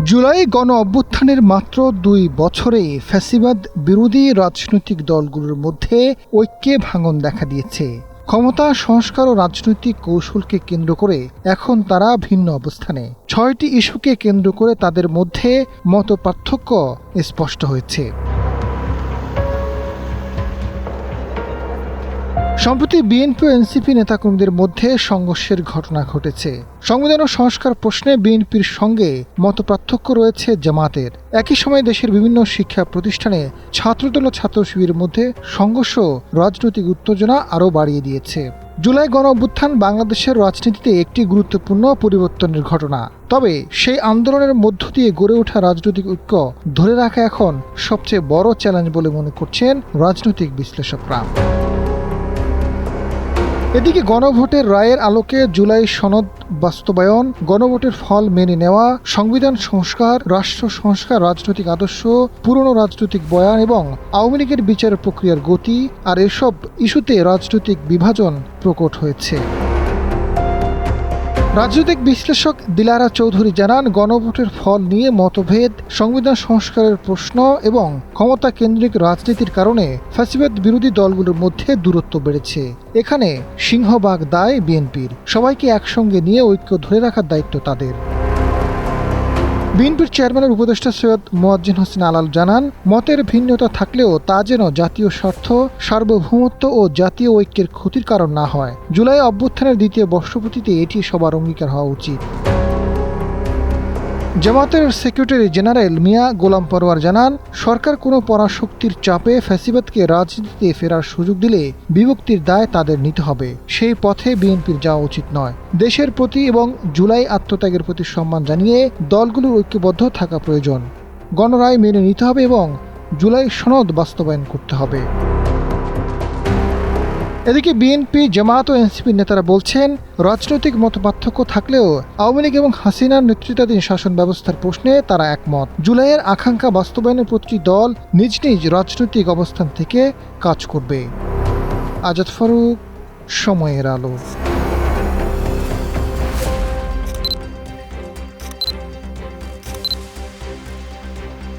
জুলাই গণ অভ্যুত্থানের মাত্র ২ বছরে ফ্যাসিবাদ বিরোধী রাজনৈতিক দলগুলোর মধ্যে ঐক্যে ভাঙন দেখা দিয়েছে। ক্ষমতা, সংস্কার ও রাজনৈতিক কৌশলকে কেন্দ্র করে এখন তারা ভিন্ন অবস্থানে। ৬টি ইস্যুকে কেন্দ্র করে তাদের মধ্যে মতপার্থক্য স্পষ্ট হয়েছে। সম্প্রতি বিএনপি ও এনসিপি নেতাকর্মীদের মধ্যে সংঘর্ষের ঘটনা ঘটেছে। সংবিধান ও সংস্কার প্রশ্নে বিএনপির সঙ্গে মতপার্থক্য রয়েছে জামাতের। একই সময়ে দেশের বিভিন্ন শিক্ষা প্রতিষ্ঠানে ছাত্রদল ও ছাত্র শিবিরের মধ্যে সংঘর্ষ রাজনৈতিক উত্তেজনা আরও বাড়িয়ে দিয়েছে। জুলাই গণ অভ্যুত্থান বাংলাদেশের রাজনীতিতে একটি গুরুত্বপূর্ণ পরিবর্তনের ঘটনা। তবে সেই আন্দোলনের মধ্য দিয়ে গড়ে ওঠা রাজনৈতিক ঐক্য ধরে রাখা এখন সবচেয়ে বড় চ্যালেঞ্জ বলে মনে করছেন রাজনৈতিক বিশ্লেষকরা। এদিকে গণভোটের রায়ের আলোকে জুলাই সনদ বাস্তবায়ন, গণভোটের ফল মেনে নেওয়া, সংবিধান সংস্কার, রাষ্ট্র সংস্কার, রাজনৈতিক আদর্শ, পুরনো রাজনৈতিক বয়ান এবং আওয়ামী লীগের বিচার প্রক্রিয়ার গতি আর এসব ইস্যুতে রাজনৈতিক বিভাজন প্রকট হয়েছে। রাজনৈতিক বিশ্লেষক দিলারা চৌধুরী জানান, গণভোটের ফল নিয়ে মতভেদ, সংবিধান সংস্কারের প্রশ্ন এবং ক্ষমতা কেন্দ্রিক রাজনীতির কারণে ফ্যাসিবাদ বিরোধী দলগুলোর মধ্যে দূরত্ব বেড়েছে। এখানে সিংহভাগ দায় বিএনপির। সবাইকে একসঙ্গে নিয়ে ঐক্য ধরে রাখার দায়িত্ব তাদের। বিএনপির চেয়ারম্যানের উপদেষ্টা সৈয়দ মোয়াজ্জেম হোসেন আলাল জানান, মতের ভিন্নতা থাকলেও তা যেন জাতীয় স্বার্থ, সার্বভৌমত্ব ও জাতীয় ঐক্যের ক্ষতির কারণ না হয়। জুলাই অভ্যুত্থানের দ্বিতীয় বর্ষপূর্তিতে এটি সবার অঙ্গীকার হওয়া উচিত। জামাতের সেক্রেটারি জেনারেল মিয়া গোলাম পরোয়ার জানান, সরকার কোনো পরাশক্তির চাপে ফ্যাসিবাদকে রাজনীতিতে ফেরার সুযোগ দিলে বিভক্তির দায় তাদের নিতে হবে। সেই পথে বিএনপির যাওয়া উচিত নয়। দেশের প্রতি এবং জুলাই আত্মত্যাগের প্রতি সম্মান জানিয়ে দলগুলোর ঐক্যবদ্ধ থাকা প্রয়োজন। গণরায় মেনে নিতে হবে এবং জুলাই সনদ বাস্তবায়ন করতে হবে। এদিকে বিএনপি, জামায়াত ও এনসিপির নেতারা বলছেন, রাজনৈতিক মতপার্থক্য থাকলেও আওয়ামী লীগ এবং হাসিনার নেতৃত্বাধীন শাসন ব্যবস্থার প্রশ্নে তারা একমত। জুলাইয়ের আকাঙ্ক্ষা বাস্তবায়নের প্রতিটি দল নিজ নিজ রাজনৈতিক অবস্থান থেকে কাজ করবে। আজাদ ফারুক, সময়ের আলো।